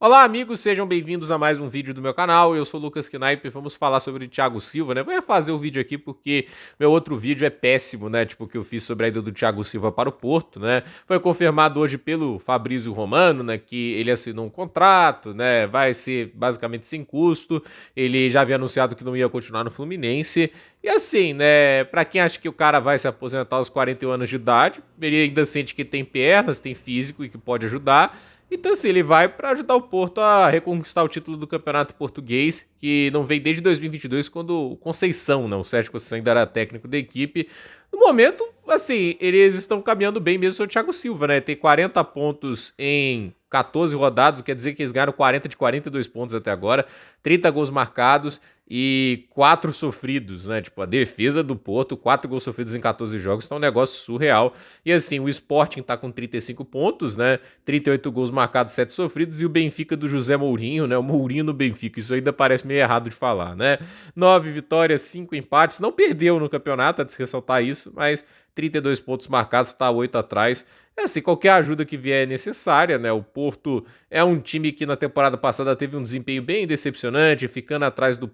Olá, amigos, sejam bem-vindos a mais um vídeo do meu canal. Eu sou o Lucas Knaip e vamos falar sobre o Thiago Silva, né? Vou refazer o vídeo aqui porque meu outro vídeo é péssimo, né? Tipo, que eu fiz sobre a ida do Thiago Silva para o Porto, né? Foi confirmado hoje pelo Fabrício Romano, né? Que ele assinou um contrato, né? Vai ser basicamente sem custo. Ele já havia anunciado que não ia continuar no Fluminense. E assim, né? Pra quem acha que o cara vai se aposentar aos 41 anos de idade, ele ainda sente que tem pernas, tem físico e que pode ajudar. Então, assim, ele vai para ajudar o Porto a reconquistar o título do Campeonato Português, que não vem desde 2022, quando o Conceição, né, o Sérgio Conceição ainda era técnico da equipe. No momento, assim, eles estão caminhando bem mesmo o Thiago Silva, né? Tem 40 pontos em 14 rodadas, quer dizer que eles ganharam 40 de 42 pontos até agora, 30 gols marcados e 4 sofridos, né? Tipo, a defesa do Porto, 4 gols sofridos em 14 jogos, tá um negócio surreal. E assim, o Sporting tá com 35 pontos, né? 38 gols marcados, 7 sofridos, e o Benfica do José Mourinho, né? O Mourinho no Benfica, isso ainda parece meio errado de falar, né? 9 vitórias, 5 empates, não perdeu no campeonato, a de se ressaltar isso, mas 32 pontos marcados, tá 8 atrás. É assim, qualquer ajuda que vier é necessária, né? O Porto é um time que na temporada passada teve um desempenho bem decepcionante, ficando atrás do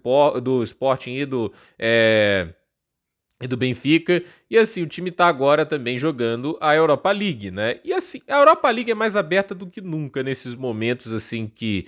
Sporting e do Benfica, e assim, o time tá agora também jogando a Europa League, né? E assim, a Europa League é mais aberta do que nunca nesses momentos, assim, que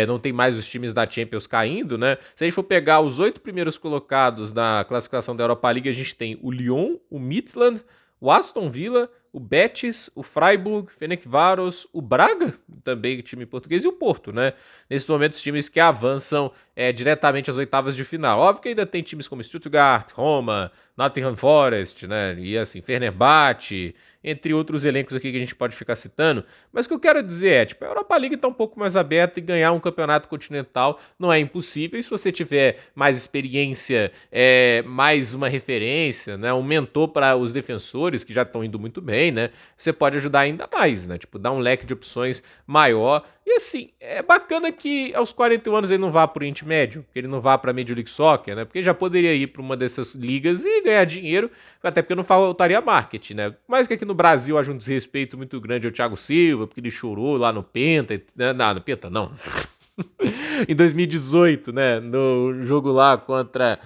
não tem mais os times da Champions caindo, né? Se a gente for pegar os 8 primeiros colocados na classificação da Europa League, a gente tem o Lyon, o Midtjylland, o Aston Villa, o Betis, o Freiburg, Ferencváros, o Braga, também time português, e o Porto, né? Nesses momentos, times que avançam diretamente às oitavas de final. Óbvio que ainda tem times como Stuttgart, Roma, Nottingham Forest, né? E assim, Fenerbahçe, entre outros elencos aqui que a gente pode ficar citando. Mas o que eu quero dizer é, tipo, a Europa League tá um pouco mais aberta e ganhar um campeonato continental não é impossível. E se você tiver mais experiência, mais uma referência, né? Um mentor para os defensores que já estão indo muito bem, né? Você pode ajudar ainda mais, né? Tipo, dar um leque de opções maior. E assim, é bacana que aos 41 anos ele não vá para o Oriente Médio, que ele não vá para a Major League Soccer, né? Porque ele já poderia ir para uma dessas ligas e ganhar dinheiro, até porque não faltaria marketing, né? Mas que aqui no Brasil haja um desrespeito muito grande ao Thiago Silva, porque ele chorou lá no Penta, né? Não, no Penta não. Em 2018, né, no jogo lá contra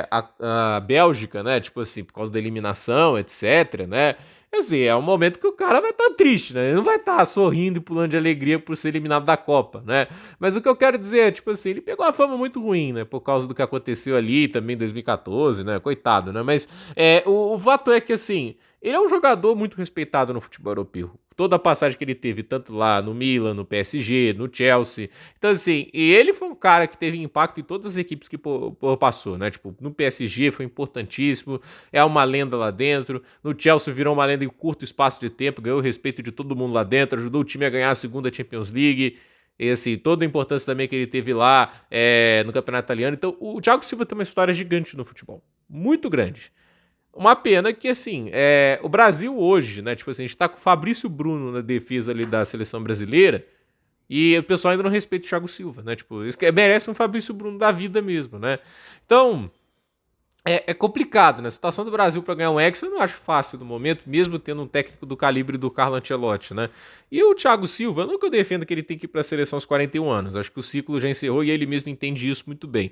a Bélgica, né, tipo assim, por causa da eliminação, etc, né, assim, é um momento que o cara vai estar triste, né, ele não vai estar sorrindo e pulando de alegria por ser eliminado da Copa, né, mas o que eu quero dizer é, tipo assim, ele pegou uma fama muito ruim, né, por causa do que aconteceu ali também em 2014, né, coitado, né, mas o fato é que, assim, ele é um jogador muito respeitado no futebol europeu. Toda a passagem que ele teve, tanto lá no Milan, no PSG, no Chelsea. Então, assim, e ele foi um cara que teve impacto em todas as equipes que passou, né? Tipo, no PSG foi importantíssimo, é uma lenda lá dentro. No Chelsea virou uma lenda em curto espaço de tempo, ganhou o respeito de todo mundo lá dentro, ajudou o time a ganhar a segunda Champions League. E assim, toda a importância também que ele teve lá no Campeonato Italiano. Então, o Thiago Silva tem uma história gigante no futebol. Muito grande. Uma pena que, assim, o Brasil hoje, né? Tipo assim, a gente tá com o Fabrício Bruno na defesa ali da seleção brasileira e o pessoal ainda não respeita o Thiago Silva, né? Tipo, isso merece um Fabrício Bruno da vida mesmo, né? Então, é complicado, né? A situação do Brasil para ganhar um Hexa eu não acho fácil no momento, mesmo tendo um técnico do calibre do Carlo Ancelotti, né? E o Thiago Silva, não que eu defenda que ele tem que ir para a seleção aos 41 anos, acho que o ciclo já encerrou e ele mesmo entende isso muito bem.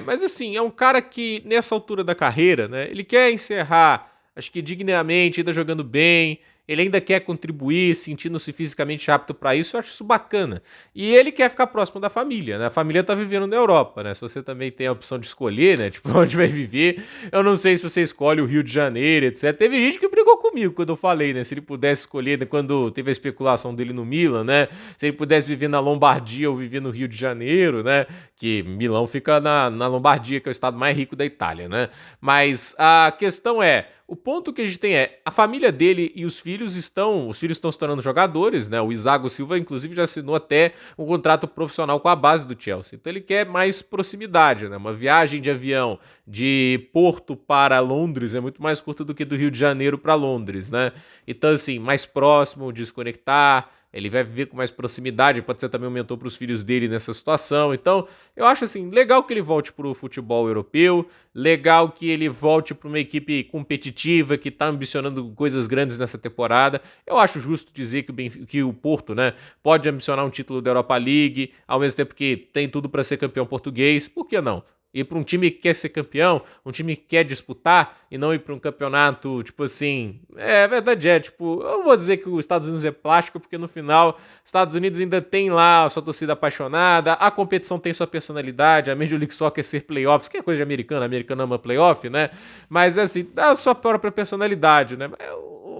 Mas assim, é um cara que nessa altura da carreira, né? Ele quer encerrar, acho que dignamente, ainda jogando bem, ele ainda quer contribuir, sentindo-se fisicamente apto para isso, eu acho isso bacana. E ele quer ficar próximo da família, né? A família tá vivendo na Europa, né? Se você também tem a opção de escolher, né? Tipo, onde vai viver. Eu não sei se você escolhe o Rio de Janeiro, etc. Teve gente que brigou comigo quando eu falei, né? Se ele pudesse escolher, né? Quando teve a especulação dele no Milan, né? Se ele pudesse viver na Lombardia ou viver no Rio de Janeiro, né? Que Milão fica na Lombardia, que é o estado mais rico da Itália, né? Mas a questão é, o ponto que a gente tem é, a família dele e os filhos estão se tornando jogadores, né? O Isago Silva, inclusive, já assinou até um contrato profissional com a base do Chelsea. Então ele quer mais proximidade, né? Uma viagem de avião de Porto para Londres é muito mais curta do que do Rio de Janeiro para Londres, né? Então, assim, mais próximo, desconectar, ele vai viver com mais proximidade, pode ser também um mentor para os filhos dele nessa situação. Então, eu acho assim, legal que ele volte para o futebol europeu, legal que ele volte para uma equipe competitiva que está ambicionando coisas grandes nessa temporada. Eu acho justo dizer que o Porto, né, pode ambicionar um título da Europa League, ao mesmo tempo que tem tudo para ser campeão português. Por que não? Ir para um time que quer ser campeão, um time que quer disputar e não ir para um campeonato, tipo assim. É, a verdade é, tipo, eu vou dizer que os Estados Unidos é plástico, porque no final, os Estados Unidos ainda tem lá a sua torcida apaixonada, a competição tem sua personalidade, a Major League Soccer ser playoffs, que é coisa de americano, americano ama playoff, né? Mas assim, dá a sua própria personalidade, né?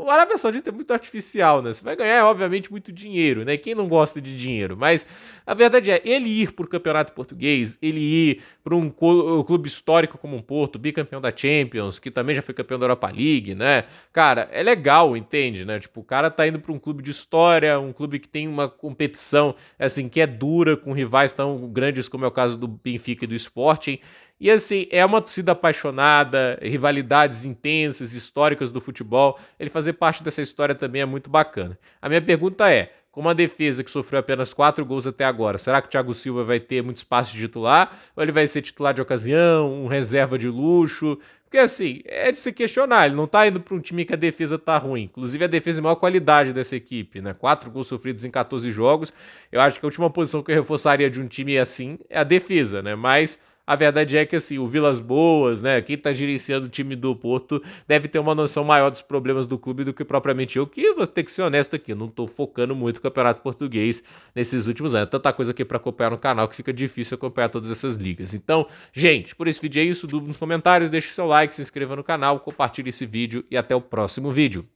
O Arábia Saudita é muito artificial, né? Você vai ganhar, obviamente, muito dinheiro, né? Quem não gosta de dinheiro? Mas a verdade é, ele ir para o campeonato português, ele ir para um clube histórico como um Porto, bicampeão da Champions, que também já foi campeão da Europa League, né? Cara, é legal, entende, né? Tipo, o cara tá indo para um clube de história, um clube que tem uma competição, assim, que é dura, com rivais tão grandes como é o caso do Benfica e do Sporting. E assim, é uma torcida apaixonada, rivalidades intensas, históricas do futebol. Ele fazer parte dessa história também é muito bacana. A minha pergunta é, com uma defesa que sofreu apenas 4 gols até agora, será que o Thiago Silva vai ter muito espaço de titular? Ou ele vai ser titular de ocasião, um reserva de luxo? Porque assim, é de se questionar, ele não tá indo para um time que a defesa tá ruim. Inclusive a defesa é a maior qualidade dessa equipe, né? 4 gols sofridos em 14 jogos. Eu acho que a última posição que eu reforçaria de um time assim é a defesa, né? Mas a verdade é que assim, o Vilas Boas, né, quem tá gerenciando o time do Porto, deve ter uma noção maior dos problemas do clube do que propriamente eu, que vou ter que ser honesto aqui, eu não tô focando muito no Campeonato Português nesses últimos anos. Tanta coisa aqui para acompanhar no canal que fica difícil acompanhar todas essas ligas. Então, gente, por esse vídeo é isso, dúvida nos comentários, deixe seu like, se inscreva no canal, compartilhe esse vídeo e até o próximo vídeo.